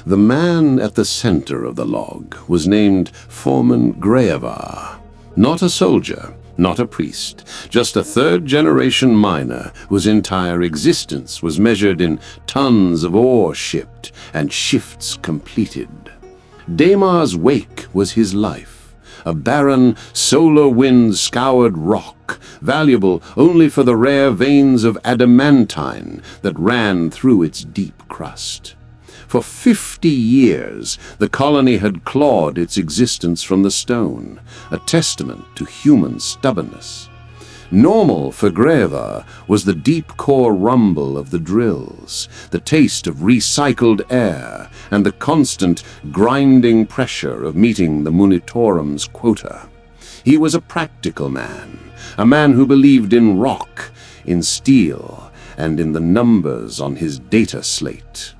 The man at the center of the log was named Foreman Graevar. Not a soldier, not a priest, just a third-generation miner whose entire existence was measured in tons of ore shipped and shifts completed. Damar's wake was his life, a barren, solar wind-scoured rock, valuable only for the rare veins of adamantine that ran through its deep crust. For 50 years, the colony had clawed its existence from the stone, a testament to human stubbornness. Normal for Graevar was the deep-core rumble of the drills, the taste of recycled air, and the constant, grinding pressure of meeting the Munitorum's quota. He was a practical man, a man who believed in rock, in steel, and in the numbers on his data slate.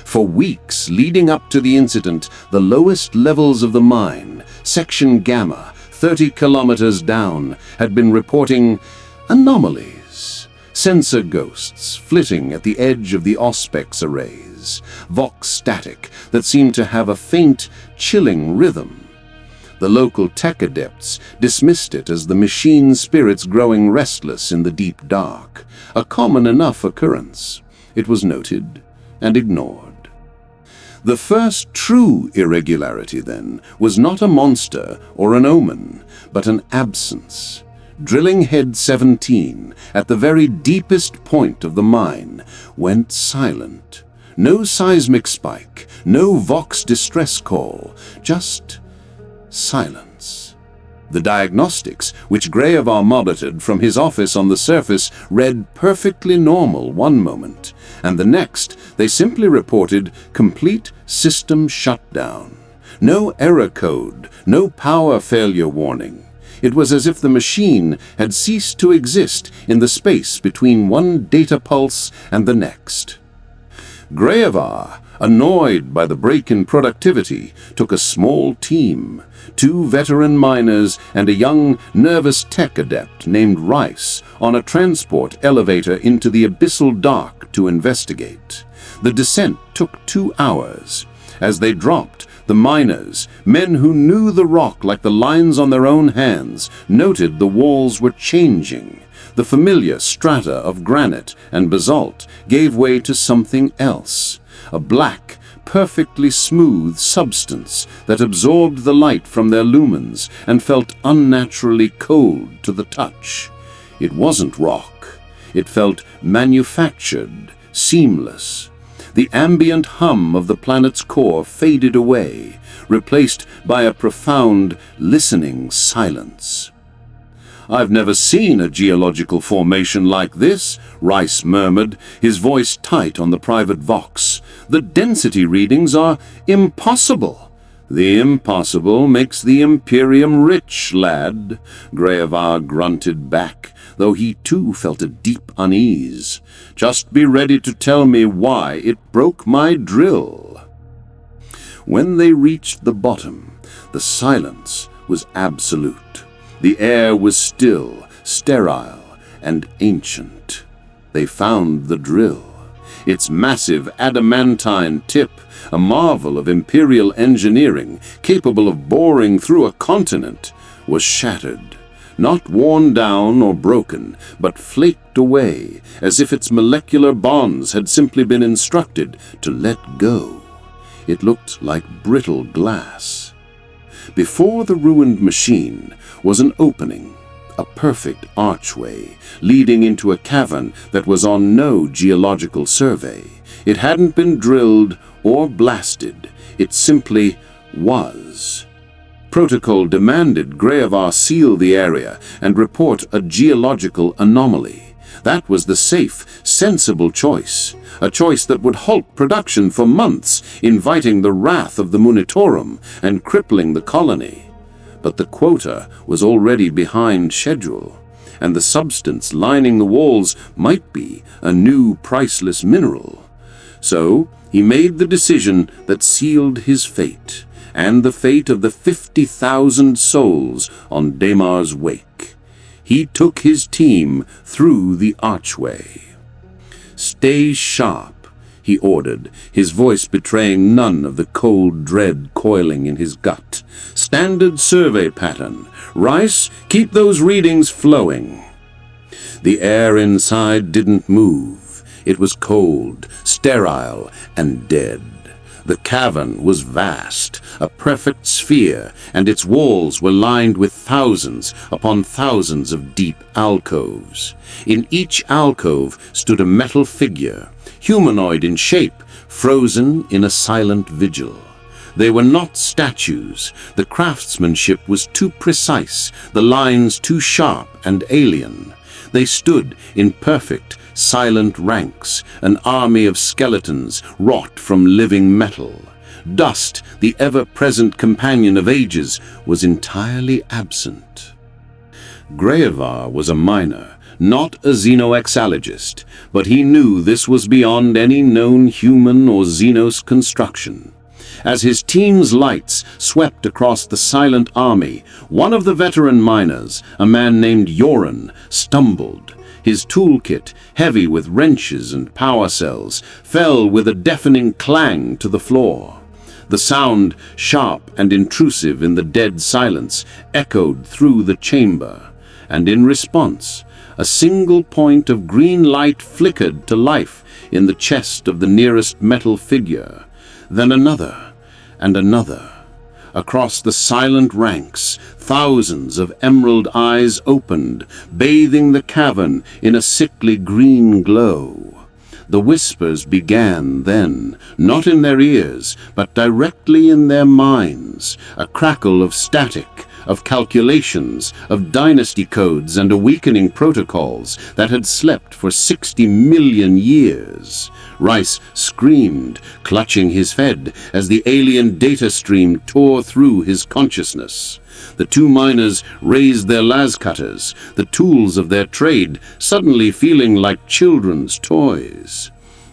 For weeks leading up to the incident, the lowest levels of the mine, Section Gamma, 30 kilometers down, had been reporting anomalies, sensor ghosts flitting at the edge of the Auspex arrays, vox static that seemed to have a faint, chilling rhythm. The local tech adepts dismissed it as the machine spirits growing restless in the deep dark, a common enough occurrence. It was noted and ignored. The first true irregularity, then, was not a monster or an omen, but an absence. Drilling Head 17, at the very deepest point of the mine, went silent. No seismic spike, no vox distress call, just silence. The diagnostics, which Graevar monitored from his office on the surface, read perfectly normal one moment, and the next they simply reported complete system shutdown. No error code, no power failure warning. It was as if the machine had ceased to exist in the space between one data pulse and the next. Graevar, annoyed by the break in productivity, took a small team, 2 veteran miners and a young, nervous tech adept named Rice, on a transport elevator into the abyssal dark to investigate. The descent took 2 hours. As they dropped, the miners, men who knew the rock like the lines on their own hands, noted the walls were changing. The familiar strata of granite and basalt gave way to something else, a black, perfectly smooth substance that absorbed the light from their lumens and felt unnaturally cold to the touch. It wasn't rock. It felt manufactured, seamless. The ambient hum of the planet's core faded away, replaced by a profound, listening silence. "I've never seen a geological formation like this," Rice murmured, his voice tight on the private vox. "The density readings are impossible." "The impossible makes the Imperium rich, lad," Graevar grunted back, though he too felt a deep unease. "Just be ready to tell me why it broke my drill." When they reached the bottom, the silence was absolute. The air was still, sterile, and ancient. They found the drill. Its massive adamantine tip, a marvel of Imperial engineering, capable of boring through a continent, was shattered. Not worn down or broken, but flaked away, as if its molecular bonds had simply been instructed to let go. It looked like brittle glass. Before the ruined machine was an opening, a perfect archway, leading into a cavern that was on no geological survey. It hadn't been drilled or blasted. It simply was. Protocol demanded Graevar seal the area and report a geological anomaly. That was the safe, sensible choice, a choice that would halt production for months, inviting the wrath of the Munitorum and crippling the colony. But the quota was already behind schedule, and the substance lining the walls might be a new priceless mineral. So he made the decision that sealed his fate, and the fate of the 50,000 souls on Damar's wake. He took his team through the archway. "Stay sharp," he ordered, his voice betraying none of the cold dread coiling in his gut. "Standard survey pattern. Rice, keep those readings flowing." The air inside didn't move. It was cold, sterile, and dead. The cavern was vast, a perfect sphere, and its walls were lined with thousands upon thousands of deep alcoves. In each alcove stood a metal figure, humanoid in shape, frozen in a silent vigil. They were not statues. The craftsmanship was too precise, the lines too sharp and alien. They stood in perfect, silent ranks, an army of skeletons wrought from living metal. Dust, the ever-present companion of ages, was entirely absent. Greavar was a miner, not a xenoexologist, but he knew this was beyond any known human or Xenos construction. As his team's lights swept across the silent army, one of the veteran miners, a man named Yoren, stumbled. His toolkit, heavy with wrenches and power cells, fell with a deafening clang to the floor. The sound, sharp and intrusive in the dead silence, echoed through the chamber, and in response, a single point of green light flickered to life in the chest of the nearest metal figure. Then another, and another. Across the silent ranks, thousands of emerald eyes opened, bathing the cavern in a sickly green glow. The whispers began then, not in their ears, but directly in their minds, a crackle of static, of calculations, of dynasty codes and awakening protocols that had slept for 60 million years. Rice screamed, clutching his head, as the alien data stream tore through his consciousness. The two miners raised their lascutters, the tools of their trade, suddenly feeling like children's toys.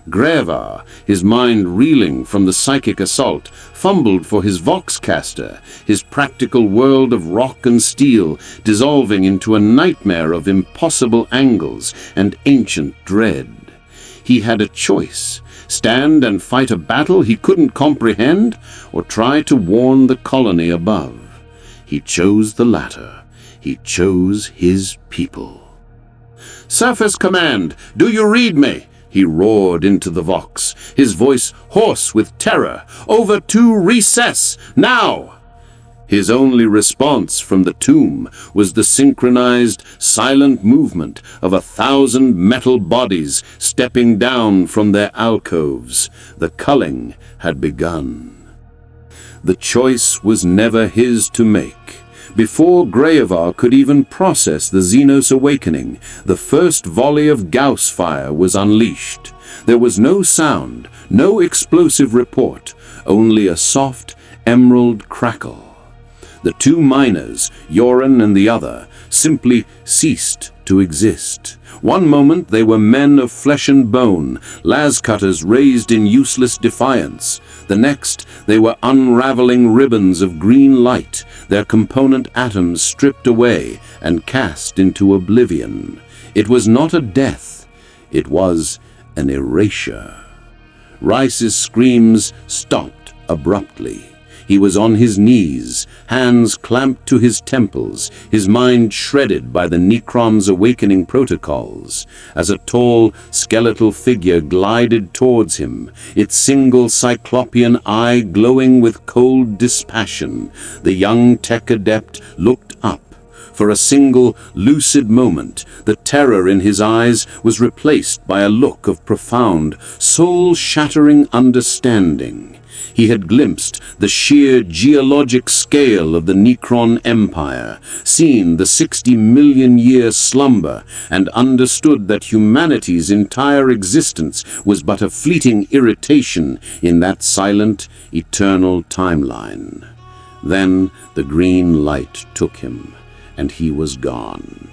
Greavar, his mind reeling from the psychic assault, fumbled for his voxcaster, his practical world of rock and steel dissolving into a nightmare of impossible angles and ancient dread. He had a choice: stand and fight a battle he couldn't comprehend, or try to warn the colony above. He chose the latter. He chose his people. "Surface Command, do you read me?" He roared into the Vox, his voice hoarse with terror. "Over to recess, now!" His only response from the tomb was the synchronized, silent movement of 1,000 metal bodies stepping down from their alcoves. The culling had begun. The choice was never his to make. Before Greavar could even process the Xenos awakening, the first volley of Gauss fire was unleashed. There was no sound, no explosive report, only a soft, emerald crackle. The two miners, Yoren and the other, simply ceased to exist. One moment they were men of flesh and bone, lascutters raised in useless defiance. The next, they were unraveling ribbons of green light, their component atoms stripped away and cast into oblivion. It was not a death, it was an erasure. Rice's screams stopped abruptly. He was on his knees, hands clamped to his temples, his mind shredded by the Necron's awakening protocols, as a tall, skeletal figure glided towards him, its single cyclopean eye glowing with cold dispassion. The young tech adept looked up. For a single, lucid moment, the terror in his eyes was replaced by a look of profound, soul-shattering understanding. He had glimpsed the sheer geologic scale of the Necron Empire, seen the 60-million-year slumber, and understood that humanity's entire existence was but a fleeting irritation in that silent, eternal timeline. Then the green light took him, and he was gone.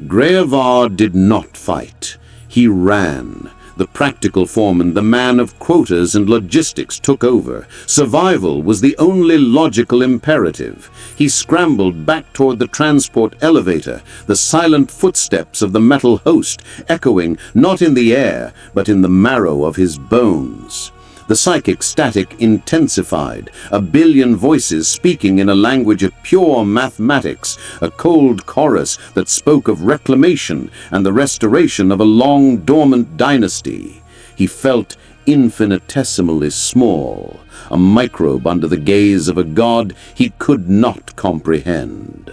Greavar did not fight. He ran. The practical foreman, the man of quotas and logistics, took over. Survival was the only logical imperative. He scrambled back toward the transport elevator, the silent footsteps of the metal host echoing not in the air, but in the marrow of his bones. The psychic static intensified, a billion voices speaking in a language of pure mathematics, a cold chorus that spoke of reclamation and the restoration of a long-dormant dynasty. He felt infinitesimally small, a microbe under the gaze of a god he could not comprehend.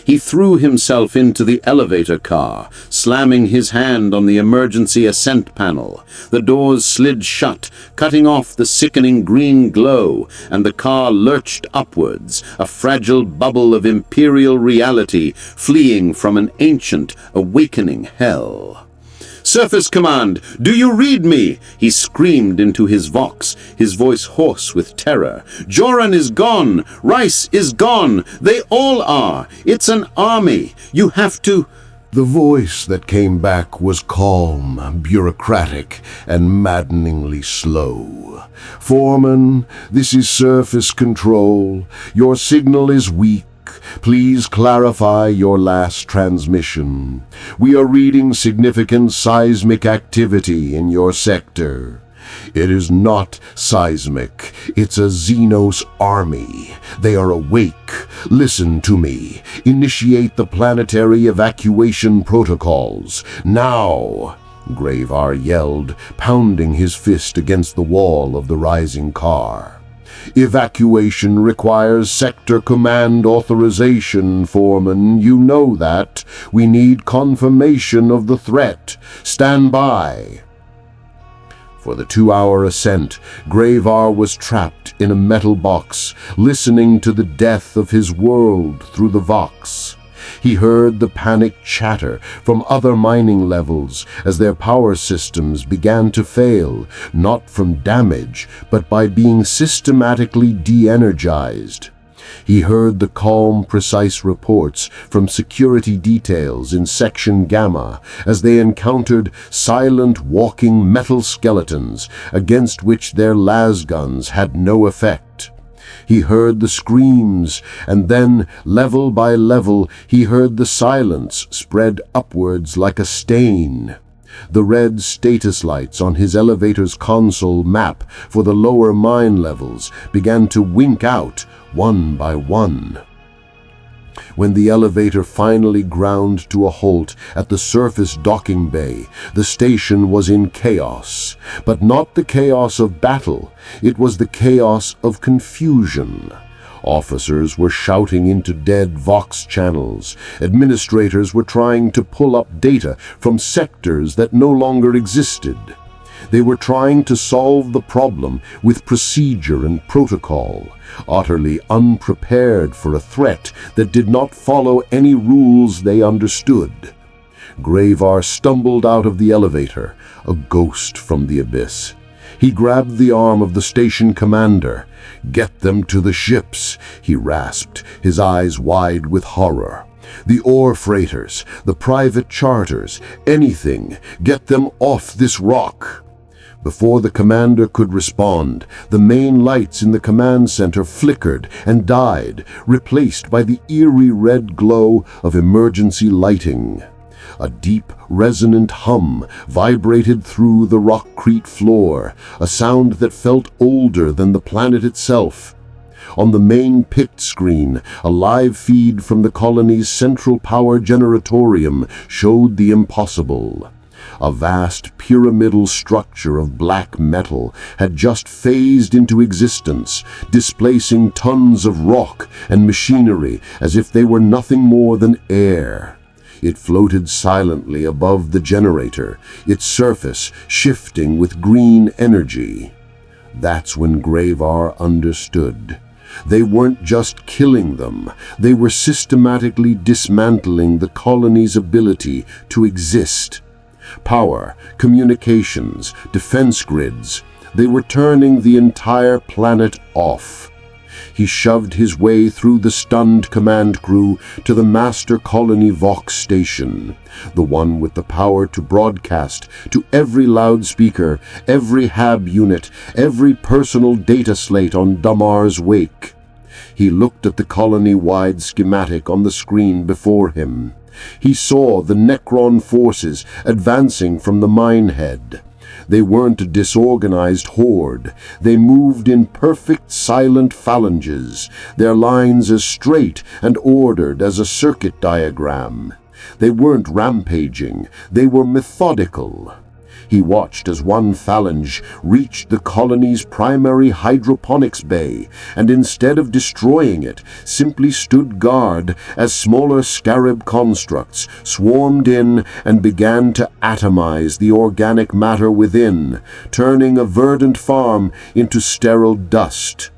He threw himself into the elevator car, slamming his hand on the emergency ascent panel. The doors slid shut, cutting off the sickening green glow, and the car lurched upwards, a fragile bubble of imperial reality fleeing from an ancient, awakening hell. "Surface Command, do you read me?" he screamed into his vox, his voice hoarse with terror. "Joran is gone. Rice is gone. They all are. It's an army. You have to—" The voice that came back was calm, bureaucratic, and maddeningly slow. "Foreman, this is Surface Control. Your signal is weak. Please clarify your last transmission. We are reading significant seismic activity in your sector." "It is not seismic. It's a Xenos army. They are awake. Listen to me. Initiate the planetary evacuation protocols. Now!" Gravar yelled, pounding his fist against the wall of the rising car. "Evacuation requires sector command authorization, Foreman. You know that. We need confirmation of the threat. Stand by." For the 2-hour ascent, Gravar was trapped in a metal box, listening to the death of his world through the vox. He heard the panic chatter from other mining levels as their power systems began to fail, not from damage, but by being systematically de-energized. He heard the calm, precise reports from security details in Section Gamma as they encountered silent, walking metal skeletons against which their lasguns had no effect. He heard the screams, and then, level by level, he heard the silence spread upwards like a stain. The red status lights on his elevator's console map for the lower mine levels began to wink out one by one. When the elevator finally ground to a halt at the surface docking bay, the station was in chaos. But not the chaos of battle, it was the chaos of confusion. Officers were shouting into dead vox channels. Administrators were trying to pull up data from sectors that no longer existed. They were trying to solve the problem with procedure and protocol, utterly unprepared for a threat that did not follow any rules they understood. Gravar stumbled out of the elevator, a ghost from the abyss. He grabbed the arm of the station commander. "Get them to the ships," he rasped, his eyes wide with horror. "The ore freighters, the private charters, anything. Get them off this rock." Before the commander could respond, the main lights in the command center flickered and died, replaced by the eerie red glow of emergency lighting. A deep, resonant hum vibrated through the rockcrete floor, a sound that felt older than the planet itself. On the main pit screen, a live feed from the colony's central power generatorium showed the impossible. A vast pyramidal structure of black metal had just phased into existence, displacing tons of rock and machinery as if they were nothing more than air. It floated silently above the generator, its surface shifting with green energy. That's when Gravar understood. They weren't just killing them, they were systematically dismantling the colony's ability to exist. Power, communications, defense grids, they were turning the entire planet off. He shoved his way through the stunned command crew to the Master Colony Vox station, the one with the power to broadcast to every loudspeaker, every hab unit, every personal data slate on Damar's wake. He looked at the colony-wide schematic on the screen before him. He saw the Necron forces advancing from the minehead. They weren't a disorganized horde. They moved in perfect silent phalanges, their lines as straight and ordered as a circuit diagram. They weren't rampaging. They were methodical. He watched as one phalange reached the colony's primary hydroponics bay, and instead of destroying it, simply stood guard as smaller scarab constructs swarmed in and began to atomize the organic matter within, turning a verdant farm into sterile dust.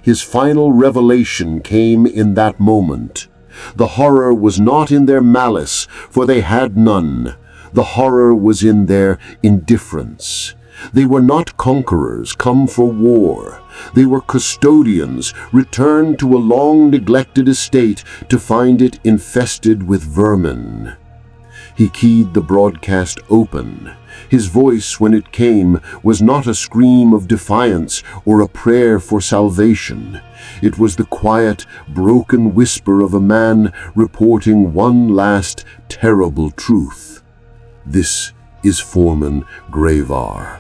His final revelation came in that moment. The horror was not in their malice, for they had none. The horror was in their indifference. They were not conquerors come for war. They were custodians returned to a long-neglected estate to find it infested with vermin. He keyed the broadcast open. His voice, when it came, was not a scream of defiance or a prayer for salvation. It was the quiet, broken whisper of a man reporting one last terrible truth. This is Foreman Gravar.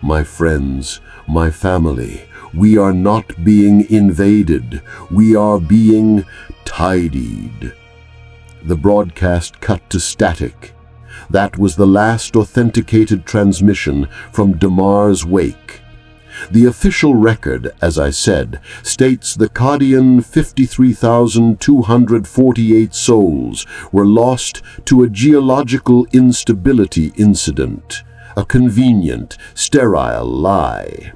My friends, my family, we are not being invaded. We are being tidied. The broadcast cut to static. That was the last authenticated transmission from Damar's wake. The official record, as I said, states the Cadian 53,248 souls were lost to a geological instability incident, a convenient, sterile lie.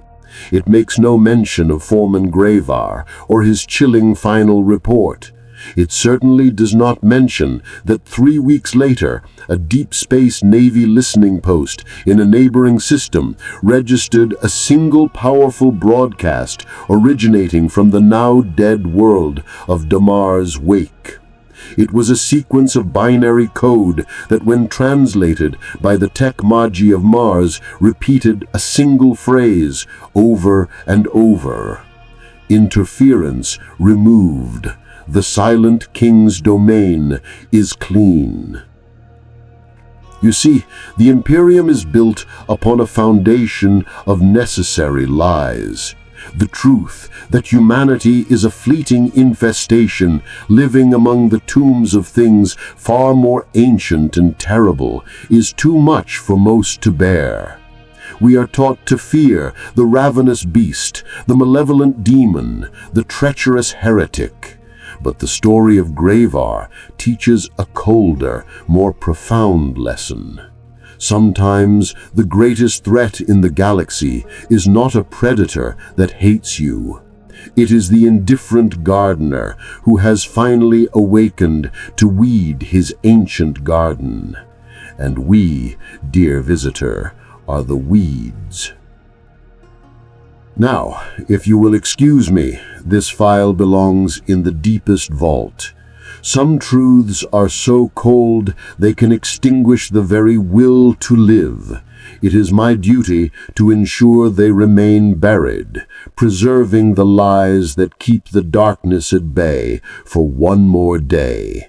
It makes no mention of Foreman Gravar or his chilling final report. It certainly does not mention that 3 weeks later, a Deep Space Navy listening post in a neighboring system registered a single powerful broadcast originating from the now-dead world of Damar's wake. It was a sequence of binary code that, when translated by the tech magi of Mars, repeated a single phrase over and over. Interference removed. The silent king's domain is clean. You see, the Imperium is built upon a foundation of necessary lies. The truth that humanity is a fleeting infestation living among the tombs of things far more ancient and terrible is too much for most to bear. We are taught to fear the ravenous beast, the malevolent demon, the treacherous heretic. But the story of Gravar teaches a colder, more profound lesson. Sometimes the greatest threat in the galaxy is not a predator that hates you. It is the indifferent gardener who has finally awakened to weed his ancient garden. And we, dear visitor, are the weeds. Now, if you will excuse me, this file belongs in the deepest vault. Some truths are so cold they can extinguish the very will to live. It is my duty to ensure they remain buried, preserving the lies that keep the darkness at bay for one more day.